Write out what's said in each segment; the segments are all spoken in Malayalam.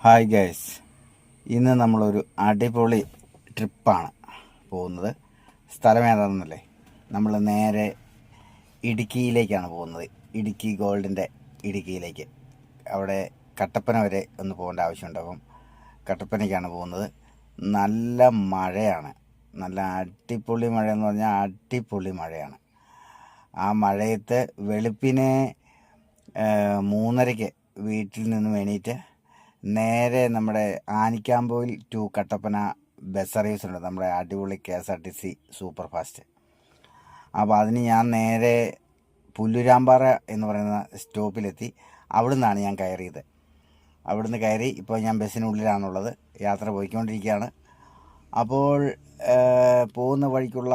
ഹായ് ഗൈസ്, ഇന്ന് നമ്മളൊരു അടിപൊളി ട്രിപ്പാണ് പോകുന്നത്. സ്ഥലം ഏതാണെന്നല്ലേ, നമ്മൾ നേരെ ഇടുക്കിയിലേക്കാണ് പോകുന്നത്. ഇടുക്കി ഗോൾഡിൻ്റെ ഇടുക്കിയിലേക്ക്. അവിടെ കട്ടപ്പന വരെ ഒന്ന് പോകേണ്ട ആവശ്യമുണ്ട്. അപ്പം കട്ടപ്പനയ്ക്കാണ് പോകുന്നത്. നല്ല മഴയാണ്, നല്ല അടിപൊളി മഴയെന്ന് പറഞ്ഞാൽ അടിപൊളി മഴയാണ്. ആ മഴയത്ത് വെളുപ്പിനെ 3:30 വീട്ടിൽ നിന്നും എണീറ്റ് നേരെ നമ്മുടെ ആനിക്കാമ്പോയിൽ ടു കട്ടപ്പന ബസ് സർവീസ് ഉണ്ട്, നമ്മുടെ അടിപൊളി KSRTC സൂപ്പർ ഫാസ്റ്റ്. അപ്പോൾ അതിന് ഞാൻ നേരെ പുല്ലുരാമ്പാറ എന്ന് പറയുന്ന സ്റ്റോപ്പിലെത്തി. അവിടെ നിന്നാണ് ഞാൻ കയറിയത്. അവിടുന്ന് കയറി ഇപ്പോൾ ഞാൻ ബസ്സിനുള്ളിലാണുള്ളത്, യാത്ര പോയിക്കൊണ്ടിരിക്കുകയാണ്. അപ്പോൾ പോകുന്ന വഴിക്കുള്ള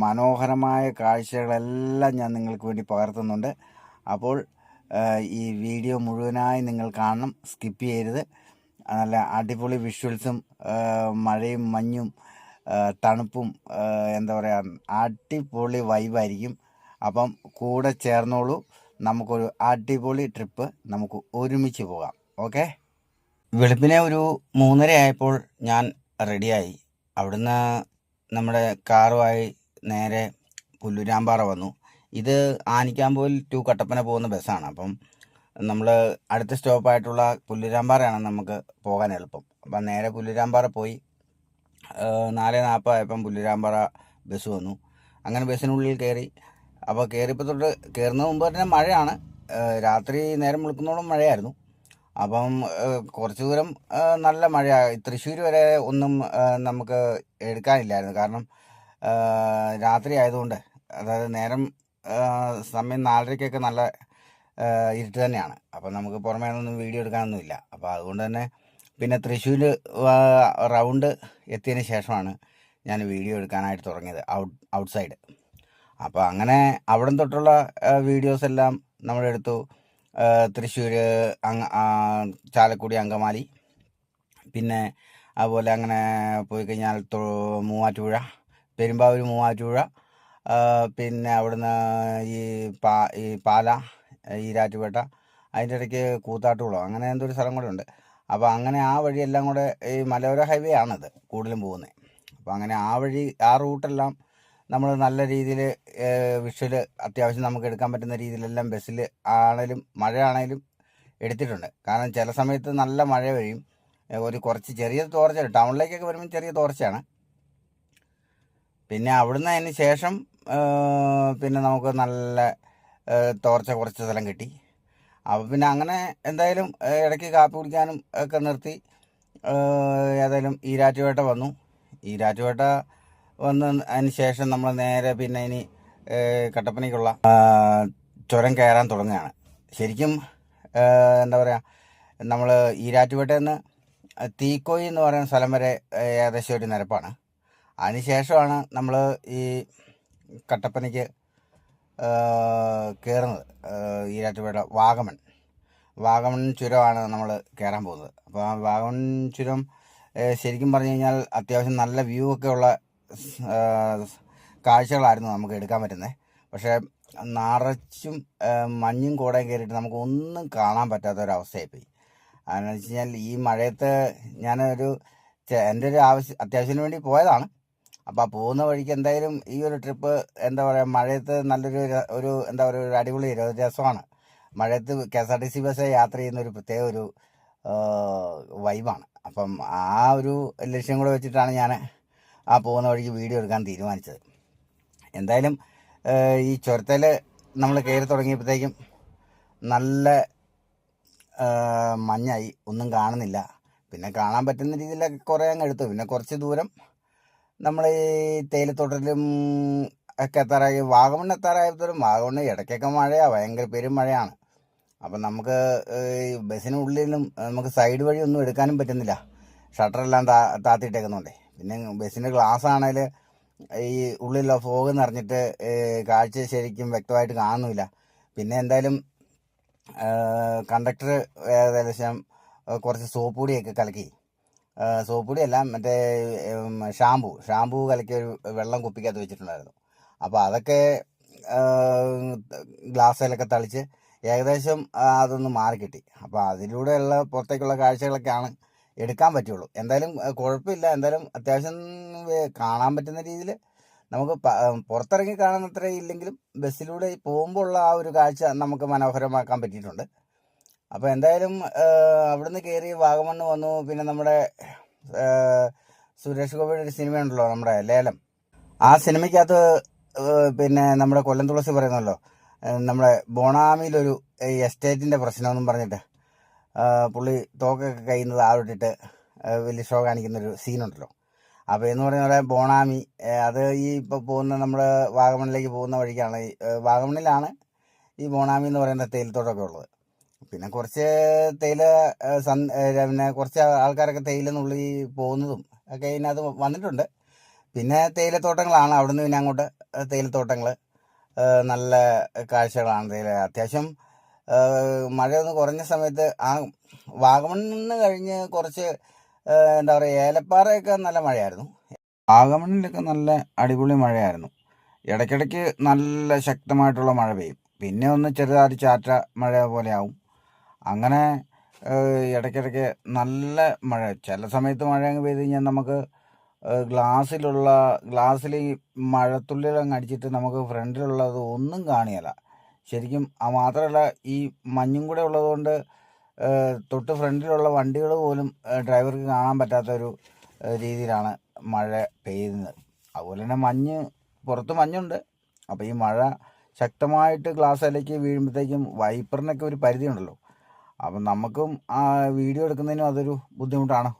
മനോഹരമായ കാഴ്ചകളെല്ലാം ഞാൻ നിങ്ങൾക്ക് വേണ്ടി പകർത്തുന്നുണ്ട്. അപ്പോൾ ഈ വീഡിയോ മുഴുവനായി നിങ്ങൾ കാണണം, സ്കിപ്പ് ചെയ്യരുത്. നല്ല അടിപൊളി വിഷ്വൽസും മഴയും മഞ്ഞും തണുപ്പും എന്താ പറയുക, അടിപൊളി വൈബായിരിക്കും. അപ്പം കൂടെ ചേർന്നോളൂ, നമുക്കൊരു അടിപൊളി ട്രിപ്പ് നമുക്ക് ഒരുമിച്ച് പോകാം. ഓക്കെ. വെളുപ്പിനെ ഒരു 3:30 ആയപ്പോൾ ഞാൻ റെഡിയായി. അവിടുന്ന് നമ്മുടെ കാറുമായി നേരെ പുല്ലുരാമ്പാറ വന്നു. ഇത് ആനിക്കാമ്പോയിൽ ടു കട്ടപ്പന പോകുന്ന ബസ്സാണ്. അപ്പം നമ്മൾ അടുത്ത സ്റ്റോപ്പായിട്ടുള്ള പുല്ലുരാമ്പാറയാണ് നമുക്ക് പോകാൻ എളുപ്പം. അപ്പം നേരെ പുല്ലുരാമ്പാറ പോയി. 4:40 ആയപ്പം പുല്ലുരാമ്പാറ ബസ് വന്നു. അങ്ങനെ ബസ്സിനുള്ളിൽ കയറി. അപ്പോൾ കയറിയപ്പോൾ തൊട്ട് കയറുന്ന മുമ്പ് തന്നെ മഴയാണ്. രാത്രി നേരം വെളുക്കുന്നോളം മഴയായിരുന്നു. അപ്പം കുറച്ച് ദൂരം നല്ല മഴയാണ്. തൃശ്ശൂർ വരെ ഒന്നും നമുക്ക് എടുക്കാനില്ലായിരുന്നു. കാരണം രാത്രി ആയതുകൊണ്ട്, അതായത് നേരം സമയം 4:30-ക്കൊക്കെ നല്ല ഇരുട്ട് തന്നെയാണ്. അപ്പം നമുക്ക് പുറമേ ഒന്നും വീഡിയോ എടുക്കാനൊന്നുമില്ല. അപ്പോൾ അതുകൊണ്ട് തന്നെ പിന്നെ തൃശ്ശൂർ റൗണ്ട് എത്തിയതിന് ശേഷമാണ് ഞാൻ വീഡിയോ എടുക്കാനായിട്ട് തുടങ്ങിയത്, ഔട്ട്സൈഡ്. അപ്പോൾ അങ്ങനെ അവിടെ തൊട്ടുള്ള വീഡിയോസ് എല്ലാം നമ്മളെടുത്തു. തൃശ്ശൂർ, ചാലക്കുടി, അങ്കമാലി, പിന്നെ അതുപോലെ അങ്ങനെ പോയി കഴിഞ്ഞാൽ മൂവാറ്റുപുഴ, പെരുമ്പാവൂർ, മൂവാറ്റുപുഴ, പിന്നെ അവിടുന്ന് ഈ പാല, ഈരാറ്റുപേട്ട, അതിൻ്റെ ഇടയ്ക്ക് കൂത്താട്ടുകുളം, അങ്ങനെ എന്തൊരു സ്ഥലം കൂടെ ഉണ്ട്. അപ്പോൾ അങ്ങനെ ആ വഴിയെല്ലാം കൂടെ ഈ മലയോര ഹൈവേ ആണത് കൂടുതലും പോകുന്നത്. അപ്പോൾ അങ്ങനെ ആ വഴി, ആ റൂട്ടെല്ലാം നമ്മൾ നല്ല രീതിയിൽ വിഷ്വൽ അത്യാവശ്യം നമുക്ക് എടുക്കാൻ പറ്റുന്ന രീതിയിലെല്ലാം ബസ്സിൽ ആണേലും മഴയാണേലും എടുത്തിട്ടുണ്ട്. കാരണം ചില സമയത്ത് നല്ല മഴ വരും, ഒരു കുറച്ച് ചെറിയ തോർച്ച, ടൗണിലേക്കൊക്കെ വരുമ്പോൾ ചെറിയ തോർച്ചയാണ്. പിന്നെ അവിടുന്ന് അതിന് ശേഷം പിന്നെ നമുക്ക് നല്ല തോർച്ച കുറച്ച് സ്ഥലം കിട്ടി. അപ്പോൾ പിന്നെ അങ്ങനെ എന്തായാലും ഇടയ്ക്ക് കാപ്പി കുടിക്കാനും ഒക്കെ നിർത്തി. ഏതായാലും ഈരാറ്റുപേട്ട വന്നു. ഈരാറ്റുപേട്ട വന്ന് അതിന് ശേഷം നമ്മൾ നേരെ പിന്നെ ഇനി കട്ടപ്പനയ്ക്കുള്ള ചുരം കയറാൻ തുടങ്ങുകയാണ്. ശരിക്കും എന്താ പറയുക, നമ്മൾ ഈരാറ്റുപേട്ടയിൽ നിന്ന് തീക്കോയി എന്ന് പറയുന്ന സ്ഥലം വരെ ഏകദേശം ഒരു നിരപ്പാണ്. അതിന് ശേഷമാണ് നമ്മൾ ഈ കട്ടപ്പനയ്ക്ക് കയറുന്നത്. ഈരാറ്റുപേട്ട വാഗമൺ ചുരമാണ് നമ്മൾ കയറാൻ പോകുന്നത്. അപ്പോൾ ആ വാഗമൺ ചുരം ശരിക്കും പറഞ്ഞു കഴിഞ്ഞാൽ അത്യാവശ്യം നല്ല വ്യൂ ഒക്കെ ഉള്ള കാഴ്ചകളായിരുന്നു നമുക്ക് എടുക്കാൻ പറ്റുന്നത്. പക്ഷേ നിറച്ചും മഞ്ഞും കോടയും കയറിയിട്ട് നമുക്ക് ഒന്നും കാണാൻ പറ്റാത്തൊരവസ്ഥയായിപ്പോയി. അതെന്ന് വെച്ച് കഴിഞ്ഞാൽ ഈ മഴയത്ത് ഞാനൊരു എൻ്റെ ഒരു അത്യാവശ്യത്തിന് വേണ്ടി പോയതാണ്. അപ്പോൾ ആ പോകുന്ന വഴിക്ക് എന്തായാലും ഈ ഒരു ട്രിപ്പ് എന്താ പറയുക, മഴയത്ത് നല്ലൊരു എന്താ പറയുക, ഒരു അടിപൊളി രസമാണ്. മഴയത്ത് KSRTC ബസ് യാത്ര ചെയ്യുന്ന ഒരു പ്രത്യേക ഒരു വൈബാണ്. അപ്പം ആ ഒരു ലക്ഷ്യം കൂടെ വെച്ചിട്ടാണ് ഞാൻ ആ പോകുന്ന വഴിക്ക് വീഡിയോ എടുക്കാൻ തീരുമാനിച്ചത്. എന്തായാലും ഈ ചുരത്തിൽ നമ്മൾ കയറി തുടങ്ങിയപ്പോഴത്തേക്കും നല്ല മഞ്ഞായി, ഒന്നും കാണുന്നില്ല. പിന്നെ കാണാൻ പറ്റുന്ന രീതിയിലൊക്കെ കുറേ അങ്ങ് എടുത്തു. പിന്നെ കുറച്ച് ദൂരം നമ്മൾ ഈ തേയിലത്തോട്ടത്തിലും ഒക്കെ എത്താറായി. വാഗമൺ എത്താറായപ്പോഴും വാഗമണ് ഇടയ്ക്കൊക്കെ മഴയാണ്, ഭയങ്കര പെരും മഴയാണ്. അപ്പം നമുക്ക് ഈ ബസ്സിനുള്ളിലും നമുക്ക് സൈഡ് വഴി ഒന്നും എടുക്കാനും പറ്റുന്നില്ല, ഷട്ടറെല്ലാം താത്തിയിട്ടേക്കുന്നുണ്ടേ. പിന്നെ ബസ്സിൻ്റെ ഗ്ലാസ് ആണെങ്കിൽ ഈ ഉള്ളിലുള്ള ഫോഗ് നിറഞ്ഞിട്ട് കാഴ്ച ശരിക്കും വ്യക്തമായിട്ട് കാണുന്നില്ല. പിന്നെ എന്തായാലും കണ്ടക്ടർ ഏകദേശം കുറച്ച് സോപ്പ് പൊടിയൊക്കെ കലക്കി, സോപ്പ് പൊടിയല്ല, മറ്റേ ഷാമ്പു കലക്കി ഒരു വെള്ളം കുപ്പിക്കകത്ത് വെച്ചിട്ടുണ്ടായിരുന്നു. അപ്പോൾ അതൊക്കെ ഗ്ലാസ്സിലൊക്കെ തളിച്ച് ഏകദേശം അതൊന്ന് മാറിക്കിട്ടി. അപ്പോൾ അതിലൂടെയുള്ള പുറത്തേക്കുള്ള കാഴ്ചകളൊക്കെയാണ് എടുക്കാൻ പറ്റുള്ളൂ. എന്തായാലും കുഴപ്പമില്ല. എന്തായാലും അത്യാവശ്യം കാണാൻ പറ്റുന്ന രീതിയിൽ നമുക്ക് പുറത്തിറങ്ങി കാണുന്നത്ര ഇല്ലെങ്കിലും ബസ്സിലൂടെ പോകുമ്പോൾ ഉള്ള ആ ഒരു കാഴ്ച നമുക്ക് മനോഹരമാക്കാൻ പറ്റിയിട്ടുണ്ട്. അപ്പോൾ എന്തായാലും അവിടുന്ന് കയറി വാഗമണ്ണ് വന്നു. പിന്നെ നമ്മുടെ സുരേഷ് ഗോപിയുടെ ഒരു സിനിമയുണ്ടല്ലോ, നമ്മുടെ ലേലം. ആ സിനിമയ്ക്കകത്ത് പിന്നെ നമ്മുടെ കൊല്ലം തുളസി പറയുന്നല്ലോ, നമ്മുടെ ബോണാമിയിലൊരു എസ്റ്റേറ്റിൻ്റെ പ്രശ്നമെന്നും പറഞ്ഞിട്ട് പുള്ളി തോക്കൊക്കെ കഴിയുന്നത് ആവിട്ടിട്ട് വലിയ ഷോ കാണിക്കുന്നൊരു സീനുണ്ടല്ലോ. അപ്പോൾ എന്ന് പറയുന്ന പോലെ ബോണാമി അത് ഈ ഇപ്പോൾ പോകുന്ന നമ്മൾ വാഗമണിലേക്ക് പോകുന്ന വഴിക്കാണ്. വാഗമണിലാണ് ഈ ബോണാമി എന്ന് പറയുന്ന തേയിലത്തോട്ടമൊക്കെ ഉള്ളത്. പിന്നെ കുറച്ച് തേയില പിന്നെ കുറച്ച് ആൾക്കാരൊക്കെ തേയിലെന്നുള്ളിൽ പോകുന്നതും ഒക്കെ ഇതിനകത്ത് വന്നിട്ടുണ്ട്. പിന്നെ തേയിലത്തോട്ടങ്ങളാണ്. അവിടുന്ന് പിന്നെ അങ്ങോട്ട് തേയിലത്തോട്ടങ്ങൾ, നല്ല കാഴ്ചകളാണ്. തേയില അത്യാവശ്യം മഴയൊന്ന് കുറഞ്ഞ സമയത്ത് ആ വാഗമണ്ണിന്ന് കഴിഞ്ഞ് കുറച്ച് എന്താ പറയുക, ഏലപ്പാറയൊക്കെ നല്ല മഴയായിരുന്നു. വാഗമണ്ണിലൊക്കെ നല്ല അടിപൊളി മഴയായിരുന്നു. ഇടയ്ക്കിടയ്ക്ക് നല്ല ശക്തമായിട്ടുള്ള മഴ പെയ്യും, പിന്നെ ഒന്ന് ചെറുതായിട്ട് ചാറ്റ മഴ പോലെ ആവും. അങ്ങനെ ഇടയ്ക്കിടയ്ക്ക് നല്ല മഴ. ചില സമയത്ത് മഴ അങ്ങ് പെയ്ത് കഴിഞ്ഞാൽ നമുക്ക് ഗ്ലാസ്സിൽ ഈ മഴത്തുള്ളിലങ്ങ് അടിച്ചിട്ട് നമുക്ക് ഫ്രണ്ടിലുള്ളത് ഒന്നും കാണില്ല ശരിക്കും. മാത്രമല്ല ഈ മഞ്ഞും കൂടെ ഉള്ളതുകൊണ്ട് തൊട്ട് ഫ്രണ്ടിലുള്ള വണ്ടികൾ പോലും ഡ്രൈവർക്ക് കാണാൻ പറ്റാത്തൊരു രീതിയിലാണ് മഴ പെയ്യുന്നത്. അതുപോലെ തന്നെ പുറത്ത് മഞ്ഞുണ്ട്. അപ്പോൾ ഈ മഴ ശക്തമായിട്ട് ഗ്ലാസ്സിലേക്ക് വീഴുമ്പോഴത്തേക്കും വൈപ്പറിനൊക്കെ ഒരു പരിധി ഉണ്ടല്ലോ. അപ്പം നമുക്കും വീഡിയോ എടുക്കുന്നതിനും അതൊരു ബുദ്ധിമുട്ടാണ്.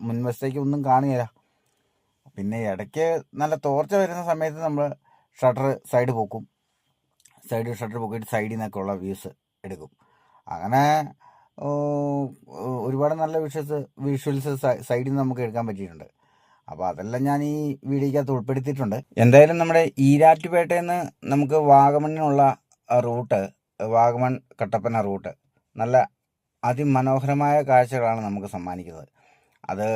മുൻവശത്തേക്ക് ഒന്നും കാണുകയില്ല. പിന്നെ ഇടയ്ക്ക് നല്ല തോർച്ച വരുന്ന സമയത്ത് നമ്മൾ സൈഡ് ഷട്ടർ പൊക്കിയിട്ട് സൈഡിൽ നിന്നൊക്കെ ഉള്ള വ്യൂസ് എടുക്കും. അങ്ങനെ ഒരുപാട് നല്ല വിഷ്വൽസ് സൈഡിൽ നിന്ന് നമുക്ക് എടുക്കാൻ പറ്റിയിട്ടുണ്ട്. അപ്പോൾ അതെല്ലാം ഞാൻ ഈ വീഡിയോയ്ക്കകത്ത് ഉൾപ്പെടുത്തിയിട്ടുണ്ട്. എന്തായാലും നമ്മുടെ ഈരാറ്റുപേട്ടയിൽ നിന്ന് നമുക്ക് വാഗമണ്ണിനുള്ള റൂട്ട്, വാഗമൺ കട്ടപ്പന റൂട്ട് നല്ല അതിമനോഹരമായ കാഴ്ചകളാണ് നമുക്ക് സമ്മാനിക്കുന്നത്. അത്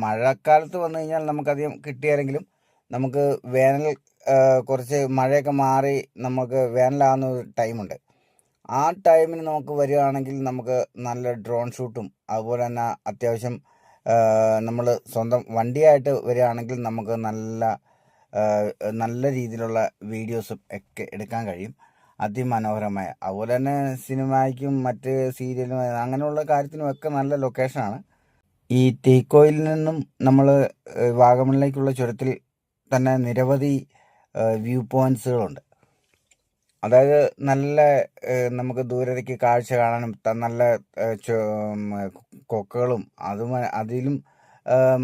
മഴക്കാലത്ത് വന്നു കഴിഞ്ഞാൽ നമുക്കധികം കിട്ടിയാലെങ്കിലും നമുക്ക് കുറച്ച് മഴയൊക്കെ മാറി നമുക്ക് വേനലാകുന്ന ഒരു ടൈമുണ്ട്. ആ ടൈമിന് നമുക്ക് വരികയാണെങ്കിൽ നമുക്ക് നല്ല ഡ്രോൺ ഷൂട്ടും അതുപോലെ തന്നെ അത്യാവശ്യം നമ്മൾ സ്വന്തം വണ്ടിയായിട്ട് വരികയാണെങ്കിൽ നമുക്ക് നല്ല രീതിയിലുള്ള വീഡിയോസും ഒക്കെ എടുക്കാൻ കഴിയും, അതിമനോഹരമായ. അതുപോലെ തന്നെ സിനിമയ്ക്കും മറ്റ് സീരിയലും അങ്ങനെയുള്ള കാര്യത്തിനുമൊക്കെ നല്ല ലൊക്കേഷനാണ്. ഈ തീക്കോയിൽ നിന്നും നമ്മൾ വാഗമണിലേക്കുള്ള ചുരത്തിൽ തന്നെ നിരവധി വ്യൂ പോയിൻറ്റ്സുകളുണ്ട്. അതായത് നല്ല നമുക്ക് ദൂരേക്ക് കാഴ്ച കാണാനും നല്ല കൊക്കകളും അതിലും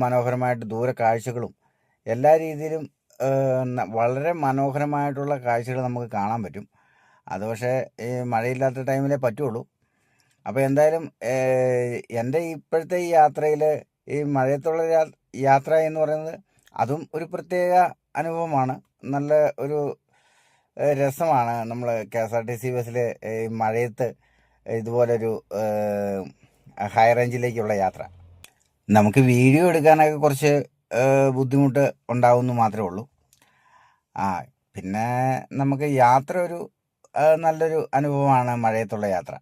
മനോഹരമായിട്ട് ദൂര കാഴ്ചകളും എല്ലാ രീതിയിലും വളരെ മനോഹരമായിട്ടുള്ള കാഴ്ചകൾ നമുക്ക് കാണാൻ പറ്റും. അത് പക്ഷേ ഈ മഴയില്ലാത്ത ടൈമിലേ പറ്റുള്ളൂ. അപ്പോൾ എന്തായാലും എൻ്റെ ഇപ്പോഴത്തെ ഈ യാത്രയിൽ ഈ മഴയത്തുള്ള യാത്ര എന്ന് പറയുന്നത് അതും ഒരു പ്രത്യേക അനുഭവമാണ്. നല്ല ഒരു രസമാണ്. നമ്മൾ KSRTC ബസ്സിൽ ഈ മഴയത്ത് ഇതുപോലൊരു ഹൈ റേഞ്ചിലേക്കുള്ള യാത്ര. നമുക്ക് വീഡിയോ എടുക്കാനൊക്കെ കുറച്ച് ബുദ്ധിമുട്ട് ഉണ്ടാവുമെന്ന് മാത്രമേ ഉള്ളൂ. പിന്നെ നമുക്ക് യാത്ര നല്ലൊരു അനുഭവമാണ് മഴയത്തുള്ള യാത്ര.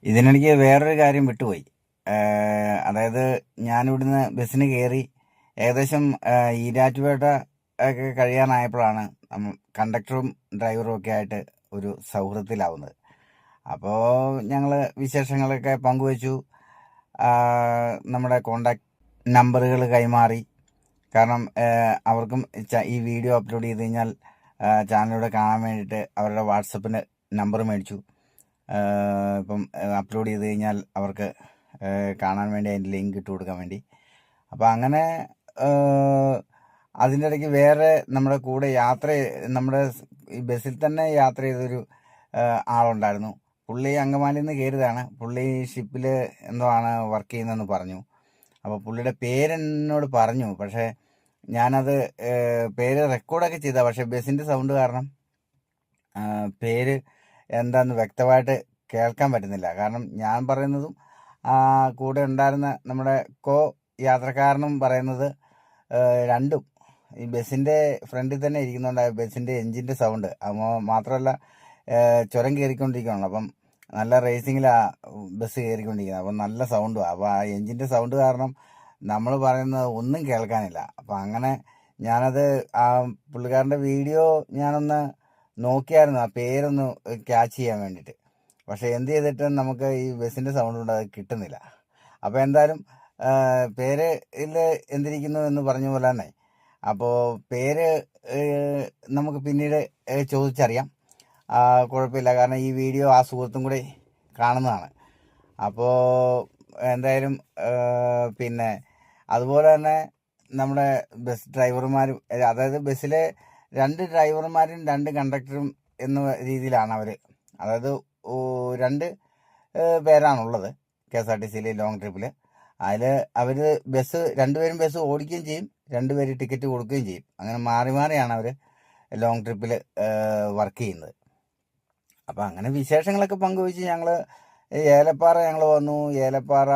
ഇതിനെനിക്ക് വേറൊരു കാര്യം വിട്ടുപോയി. അതായത് ഞാനിവിടുന്ന് ബസ്സിന് കയറി ഏകദേശം ഈരാറ്റുപേട്ട ഒക്കെ കഴിയാനായപ്പോഴാണ് കണ്ടക്ടറും ഡ്രൈവറും ഒക്കെ ആയിട്ട് ഒരു സൗഹൃദത്തിലാവുന്നത്. അപ്പോൾ ഞങ്ങൾ വിശേഷങ്ങളൊക്കെ പങ്കുവച്ചു, നമ്മുടെ കോണ്ടാക്ട് നമ്പറുകൾ കൈമാറി. കാരണം അവർക്കും ഈ വീഡിയോ അപ്ലോഡ് ചെയ്ത് കഴിഞ്ഞാൽ ചാനലിലൂടെ കാണാൻ വേണ്ടിയിട്ട് അവരുടെ വാട്സപ്പിന് നമ്പർ മേടിച്ചു. ഇപ്പം അപ്ലോഡ് ചെയ്ത് കഴിഞ്ഞാൽ അവർക്ക് കാണാൻ വേണ്ടി അതിൻ്റെ ലിങ്ക് ഇട്ട് കൊടുക്കാൻ വേണ്ടി. അപ്പോൾ അങ്ങനെ അതിൻ്റെ ഇടയ്ക്ക് വേറെ നമ്മുടെ കൂടെ നമ്മുടെ ഈ ബസ്സിൽ തന്നെ യാത്ര ചെയ്തൊരു ആളുണ്ടായിരുന്നു. പുള്ളി അങ്കമാലിയിൽ നിന്ന് കയറിയതാണ്. പുള്ളി ഷിപ്പിൽ എന്തോ ആണ് വർക്ക് ചെയ്യുന്നതെന്ന് പറഞ്ഞു. അപ്പോൾ പുള്ളിയുടെ പേരെന്നോട് പറഞ്ഞു. പക്ഷേ ഞാനത് പേര് റെക്കോർഡൊക്കെ ചെയ്താൽ, പക്ഷേ ബസ്സിൻ്റെ സൗണ്ട് കാരണം പേര് എന്താണെന്ന് വ്യക്തമായിട്ട് കേൾക്കാൻ പറ്റുന്നില്ല. കാരണം ഞാൻ പറയുന്നതും കൂടെ ഉണ്ടായിരുന്ന നമ്മുടെ യാത്രക്കാരനും പറയുന്നത് രണ്ടും ഈ ബസ്സിൻ്റെ ഫ്രണ്ടിൽ തന്നെ ഇരിക്കുന്നുണ്ട്. ബസ്സിൻ്റെ എൻജിൻ്റെ സൗണ്ട് മാത്രമല്ല ചുരം കയറിക്കൊണ്ടിരിക്കുകയാണല്ലോ. അപ്പം നല്ല റേസിങ്ങിലാണ് ബസ് കയറിക്കൊണ്ടിരിക്കുന്നത്. അപ്പം നല്ല സൗണ്ടുമാണ്. അപ്പോൾ ആ എൻജിൻ്റെ സൗണ്ട് കാരണം നമ്മൾ പറയുന്നത് ഒന്നും കേൾക്കാനില്ല. അപ്പം അങ്ങനെ ഞാനത് ആ പുള്ളിക്കാരൻ്റെ വീഡിയോ ഞാനൊന്ന് നോക്കിയായിരുന്നു, ആ പേരൊന്ന് ക്യാച്ച് ചെയ്യാൻ വേണ്ടിയിട്ട്. പക്ഷേ എന്ത് ചെയ്തിട്ടും നമുക്ക് ഈ ബസ്സിൻ്റെ സൗണ്ട് കൊണ്ട് അത് കിട്ടുന്നില്ല. അപ്പോൾ എന്തായാലും പേര് എന്തിരിക്കുന്നു എന്ന് പറഞ്ഞ പോലെ തന്നെ അപ്പോൾ പേര് നമുക്ക് പിന്നീട് ചോദിച്ചറിയാം. കുഴപ്പമില്ല, കാരണം ഈ വീഡിയോ ആ സുഹൃത്തും കൂടി കാണുന്നതാണ്. അപ്പോൾ എന്തായാലും പിന്നെ അതുപോലെ തന്നെ നമ്മുടെ ബസ് ഡ്രൈവർമാരും, അതായത് ബസ്സിലെ 2 ഡ്രൈവർമാരും 2 കണ്ടക്ടറും എന്ന രീതിയിലാണ് അവർ, അതായത് 2 പേരാണുള്ളത് KSRTCയിൽ ലോങ് ട്രിപ്പിൽ. അതിൽ അവർ രണ്ടുപേരും ബസ് ഓടിക്കുകയും ചെയ്യും, 2 പേര് ടിക്കറ്റ് കൊടുക്കുകയും ചെയ്യും. അങ്ങനെ മാറി മാറിയാണ് അവർ ലോങ് ട്രിപ്പിൽ വർക്ക് ചെയ്യുന്നത്. അപ്പോൾ അങ്ങനെ വിശേഷങ്ങളൊക്കെ പങ്കുവെച്ച് ഞങ്ങൾ ഏലപ്പാറ വന്നു. ഏലപ്പാറ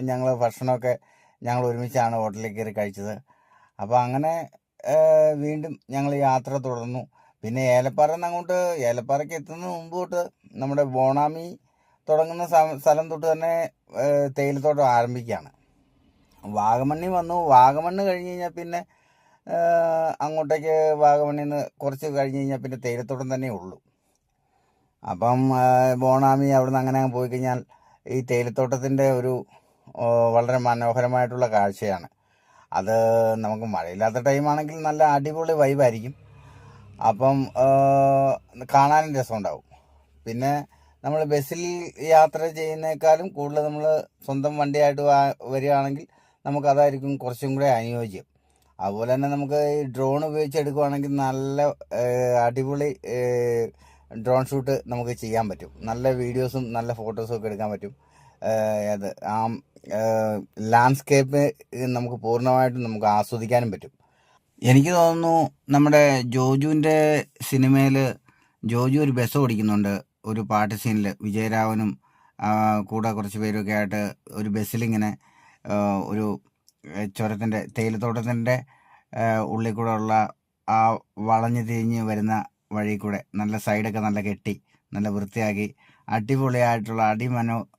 ഞങ്ങൾ ഭക്ഷണമൊക്കെ ഞങ്ങൾ ഒരുമിച്ചാണ് ഹോട്ടലിൽ കയറി കഴിച്ചത്. അപ്പോൾ അങ്ങനെ വീണ്ടും ഞങ്ങൾ യാത്ര തുടർന്നു. പിന്നെ ഏലപ്പാറയിൽ നിന്ന് അങ്ങോട്ട്, ഏലപ്പാറയ്ക്ക് എത്തുന്നതിന് മുമ്പ് തൊട്ട് നമ്മുടെ ബോണാമി തുടങ്ങുന്ന സ്ഥലം തൊട്ട് തന്നെ തേയിലത്തോട്ടം ആരംഭിക്കുകയാണ്. വാഗമണ്ണിൽ വന്നു. വാഗമണ്ണ് കഴിഞ്ഞ് കഴിഞ്ഞാൽ പിന്നെ അങ്ങോട്ടേക്ക് വാഗമണ്ണിൽ നിന്ന് കുറച്ച് കഴിഞ്ഞ് കഴിഞ്ഞാൽ പിന്നെ തേയിലത്തോട്ടം തന്നെ ഉള്ളൂ. അപ്പം ബോണാമി അവിടെ നിന്ന് അങ്ങനെ പോയി കഴിഞ്ഞാൽ ഈ തേയിലത്തോട്ടത്തിൻ്റെ ഒരു വളരെ മനോഹരമായിട്ടുള്ള കാഴ്ചയാണ്. അത് നമുക്ക് മഴയില്ലാത്ത ടൈമാണെങ്കിൽ നല്ല അടിപൊളി വൈബായിരിക്കും. അപ്പം കാണാനും രസമുണ്ടാവും. പിന്നെ നമ്മൾ ബസ്സിൽ യാത്ര ചെയ്യുന്നേക്കാളും കൂടുതൽ നമ്മൾ സ്വന്തം വണ്ടിയായിട്ട് വരികയാണെങ്കിൽ നമുക്കതായിരിക്കും കുറച്ചും കൂടെ അനുയോജ്യം. അതുപോലെ തന്നെ നമുക്ക് ഈ ഡ്രോൺ ഉപയോഗിച്ച് എടുക്കുകയാണെങ്കിൽ നല്ല അടിപൊളി ഡ്രോൺ ഷൂട്ട് നമുക്ക് ചെയ്യാൻ പറ്റും. നല്ല വീഡിയോസും നല്ല ഫോട്ടോസും ഒക്കെ എടുക്കാൻ പറ്റും. അത് ആ ലാൻഡ്സ്കേപ്പ് നമുക്ക് പൂർണ്ണമായിട്ടും നമുക്ക് ആസ്വദിക്കാനും പറ്റും. എനിക്ക് തോന്നുന്നു നമ്മുടെ ജോജുവിൻ്റെ സിനിമയിൽ ജോജു ഒരു ബസ് ഓടിക്കുന്നുണ്ട്. ഒരു പാട്ട് സീനിൽ വിജയരാഘവനും കൂടെ കുറച്ച് പേരൊക്കെ ആയിട്ട് ഒരു ബസ്സിലിങ്ങനെ ഒരു ചുരത്തിൻ്റെ തേയിലത്തോട്ടത്തിൻ്റെ ഉള്ളിൽ കൂടെ ഉള്ള ആ വളഞ്ഞ് തിരിഞ്ഞ് വരുന്ന വഴി കൂടെ നല്ല സൈഡൊക്കെ നല്ല കെട്ടി നല്ല വൃത്തിയാക്കി അടിപൊളിയായിട്ടുള്ള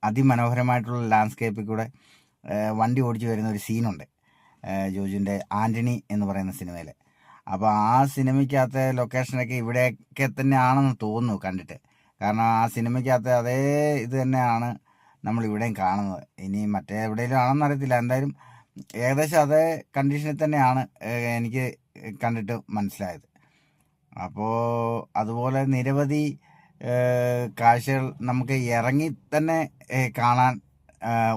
അതിമനോഹരമായിട്ടുള്ള ലാൻഡ്സ്കേപ്പിൽ കൂടെ വണ്ടി ഓടിച്ച് വരുന്ന ഒരു സീനുണ്ട് ജോജുവിൻ്റെ ആൻ്റണി എന്ന് പറയുന്ന സിനിമയിൽ. അപ്പോൾ ആ സിനിമയ്ക്കകത്തെ ലൊക്കേഷനൊക്കെ ഇവിടെയൊക്കെ തന്നെയാണെന്ന് തോന്നുന്നു കണ്ടിട്ട്. കാരണം ആ സിനിമയ്ക്കകത്ത് അതേ ഇത് തന്നെയാണ് നമ്മളിവിടെയും കാണുന്നത്. ഇനി മറ്റേ എവിടെയെങ്കിലും ആണെന്ന് അറിയത്തില്ല, എന്തായാലും ഏകദേശം അതേ കണ്ടീഷനിൽ തന്നെയാണ് എനിക്ക് കണ്ടിട്ട് മനസ്സിലായത്. അപ്പോൾ അതുപോലെ നിരവധി കാഴ്ചകൾ നമുക്ക് ഇറങ്ങി തന്നെ കാണാൻ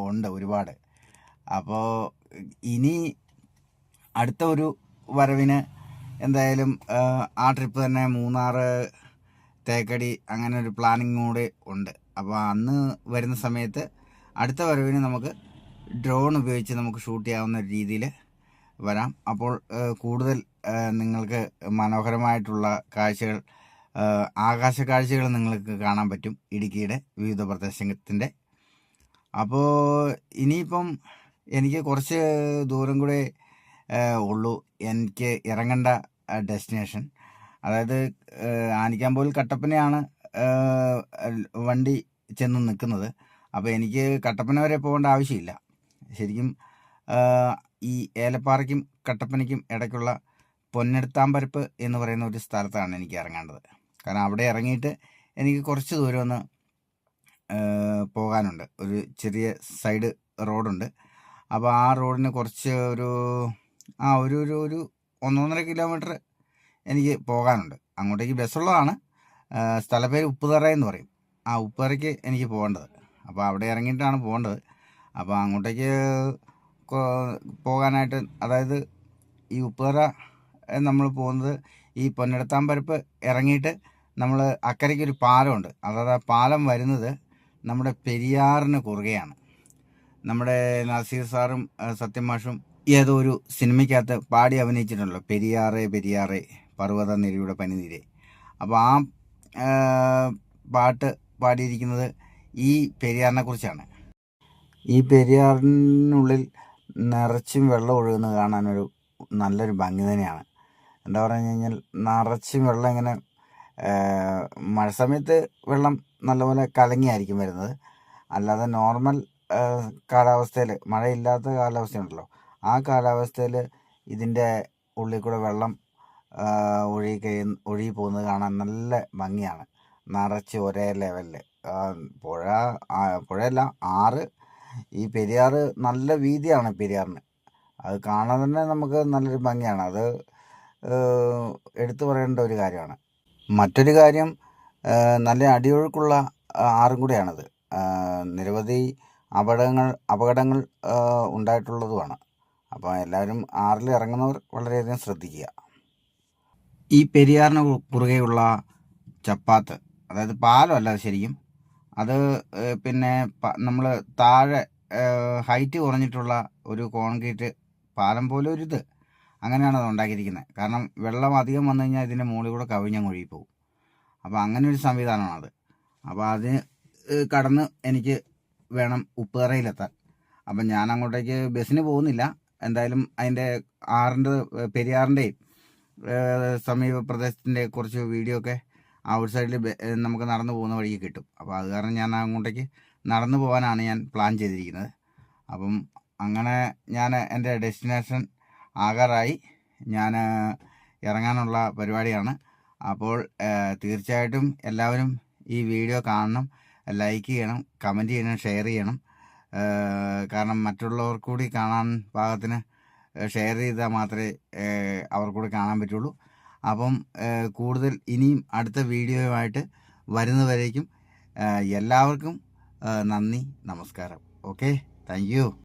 ഉണ്ട് ഒരുപാട്. അപ്പോൾ ഇനി അടുത്ത ഒരു വരവിന് എന്തായാലും ആ ട്രിപ്പ് തന്നെ മൂന്നാർ, തേക്കടി അങ്ങനെ ഒരു പ്ലാനിങ് കൂടെ ഉണ്ട്. അപ്പോൾ അന്ന് വരുന്ന സമയത്ത് അടുത്ത വരവിന് നമുക്ക് ഡ്രോൺ ഉപയോഗിച്ച് നമുക്ക് ഷൂട്ട് ചെയ്യാവുന്ന രീതിയിൽ വരാം. അപ്പോൾ കൂടുതൽ നിങ്ങൾക്ക് മനോഹരമായിട്ടുള്ള കാഴ്ചകൾ, ആകാശ കാഴ്ചകൾ നിങ്ങൾക്ക് കാണാൻ പറ്റും ഇടുക്കിയുടെ വിവിധ പ്രദേശത്തിൻ്റെ. അപ്പോൾ ഇനിയിപ്പം എനിക്ക് കുറച്ച് ദൂരം കൂടെ ഉള്ളൂ എനിക്ക് ഇറങ്ങേണ്ട ഡെസ്റ്റിനേഷൻ. അതായത് ആനിക്കാമ്പോയിൽ കട്ടപ്പനയാണ് വണ്ടി ചെന്ന് നിൽക്കുന്നത്. അപ്പോൾ എനിക്ക് കട്ടപ്പന വരെ പോകേണ്ട ആവശ്യമില്ല. ശരിക്കും ഈ ഏലപ്പാറയ്ക്കും കട്ടപ്പനയ്ക്കും ഇടയ്ക്കുള്ള പൊന്നെടുത്താമ്പരപ്പ് എന്ന് പറയുന്ന ഒരു സ്ഥലത്താണ് എനിക്ക് ഇറങ്ങേണ്ടത്. കാരണം അവിടെ ഇറങ്ങിയിട്ട് എനിക്ക് കുറച്ച് ദൂരം ഒന്ന് പോകാനുണ്ട്. ഒരു ചെറിയ സൈഡ് റോഡുണ്ട്. അപ്പോൾ ആ റോഡിന് കുറച്ച് ഒരു 1.5 കിലോമീറ്റർ എനിക്ക് പോകാനുണ്ട്. അങ്ങോട്ടേക്ക് ബസ്സുള്ളതാണ്. സ്ഥലപ്പേര് ഉപ്പുതറ എന്ന് പറയും. ആ ഉപ്പുതറയ്ക്ക് എനിക്ക് പോകേണ്ടത്. അപ്പോൾ അവിടെ ഇറങ്ങിയിട്ടാണ് പോകേണ്ടത്. അപ്പോൾ അങ്ങോട്ടേക്ക് പോകാനായിട്ട്, അതായത് ഈ ഉപ്പുതറ നമ്മൾ പോകുന്നത് ഈ പൊന്നെടുത്താമ്പരപ്പ് ഇറങ്ങിയിട്ട് നമ്മൾ അക്കരയ്ക്കൊരു പാലമുണ്ട്. അതായത് ആ പാലം വരുന്നത് നമ്മുടെ പെരിയാറിന് കുറുകെയാണ്. നമ്മുടെ നസീർ സാറും സത്യമാഷും ഏതോ ഒരു സിനിമയ്ക്കകത്ത് പാടി അഭിനയിച്ചിട്ടുണ്ടല്ലോ, പെരിയാറേ പെരിയാറേ പർവ്വത നിരയുടെ പനിനീരെ. അപ്പോൾ ആ പാട്ട് പാടിയിരിക്കുന്നത് ഈ പെരിയാറിനെ കുറിച്ചാണ്. ഈ പെരിയാറിനുള്ളിൽ നിറച്ചും വെള്ളം ഒഴുകുന്നത് കാണാനൊരു നല്ലൊരു ഭംഗി തന്നെയാണ്. എന്താ പറഞ്ഞു കഴിഞ്ഞാൽ നിറച്ചും വെള്ളം ഇങ്ങനെ മഴ സമയത്ത് വെള്ളം നല്ലപോലെ കലങ്ങിയായിരിക്കും വരുന്നത്. അല്ലാതെ നോർമൽ കാലാവസ്ഥയിൽ, മഴയില്ലാത്ത കാലാവസ്ഥയുണ്ടല്ലോ, ആ കാലാവസ്ഥയിൽ ഇതിൻ്റെ ഉള്ളിൽ കൂടെ വെള്ളം ഒഴുകി പോകുന്നത് കാണാൻ നല്ല ഭംഗിയാണ്. നിറച്ച് ഒരേ ലെവലിൽ പുഴ, പുഴയല്ല, ആറ്, ഈ പെരിയാറ് നല്ല വീതിയാണ് പെരിയാറിന്. അത് കാണാൻ തന്നെ നമുക്ക് നല്ലൊരു ഭംഗിയാണ്. അത് എടുത്തു പറയേണ്ട ഒരു കാര്യമാണ്. മറ്റൊരു കാര്യം, നല്ല അടിയൊഴുക്കുള്ള ആറും കൂടിയാണത്. നിരവധി അപകടങ്ങൾ ഉണ്ടായിട്ടുള്ളതുമാണ്. അപ്പോൾ എല്ലാവരും ആറിൽ ഇറങ്ങുന്നവർ വളരെയധികം ശ്രദ്ധിക്കുക. ഈ പെരിയാറിന് കുറുകെയുള്ള ചപ്പാത്ത്, അതായത് പാലമല്ല അത് ശരിക്കും, അത് പിന്നെ നമ്മൾ താഴെ ഹൈറ്റ് കുറഞ്ഞിട്ടുള്ള ഒരു കോൺക്രീറ്റ് പാലം പോലെ ഒരിത്, അങ്ങനെയാണ് അത് ഉണ്ടാക്കിയിരിക്കുന്നത്. കാരണം വെള്ളം അധികം വന്നു കഴിഞ്ഞാൽ ഇതിൻ്റെ മുകളിൽ കൂടെ കവിഞ്ഞങ്ങ് ഒഴുകി പോകും. അപ്പോൾ അങ്ങനെ ഒരു സംവിധാനമാണത്. അപ്പോൾ അതിന് കടന്ന് എനിക്ക് വേണം ഉപ്പുതറയിലെത്താൻ. അപ്പം ഞാൻ അങ്ങോട്ടേക്ക് ബസ്സിന് പോകുന്നില്ല. എന്തായാലും അതിൻ്റെ പെരിയാറിൻ്റെയും സമീപ പ്രദേശത്തിൻ്റെ കുറച്ച് വീഡിയോ ഒക്കെ ഔട്ട് സൈഡിൽ നമുക്ക് നടന്നു പോകുന്ന വഴിക്ക് കിട്ടും. അപ്പോൾ അത് കാരണം ഞാൻ അങ്ങോട്ടേക്ക് നടന്നു പോകാനാണ് ഞാൻ പ്ലാൻ ചെയ്തിരിക്കുന്നത്. അപ്പം അങ്ങനെ ഞാൻ എൻ്റെ ഡെസ്റ്റിനേഷൻ ആകാറായി. ഞാൻ ഇറങ്ങാനുള്ള പരിപാടിയാണ്. അപ്പോൾ തീർച്ചയായിട്ടും എല്ലാവരും ഈ വീഡിയോ കാണണം, ലൈക്ക് ചെയ്യണം, കമൻറ്റ് ചെയ്യണം, ഷെയർ ചെയ്യണം. കാരണം മറ്റുള്ളവർക്ക് കൂടി കാണാൻ പാകത്തിന് ഷെയർ ചെയ്താൽ മാത്രമേ അവർക്കൂടി കാണാൻ പറ്റുള്ളൂ. അപ്പം കൂടുതൽ ഇനിയും അടുത്ത വീഡിയോയുമായിട്ട് വരുന്നവരേക്കും എല്ലാവർക്കും നന്ദി, നമസ്കാരം. Okay, thank you.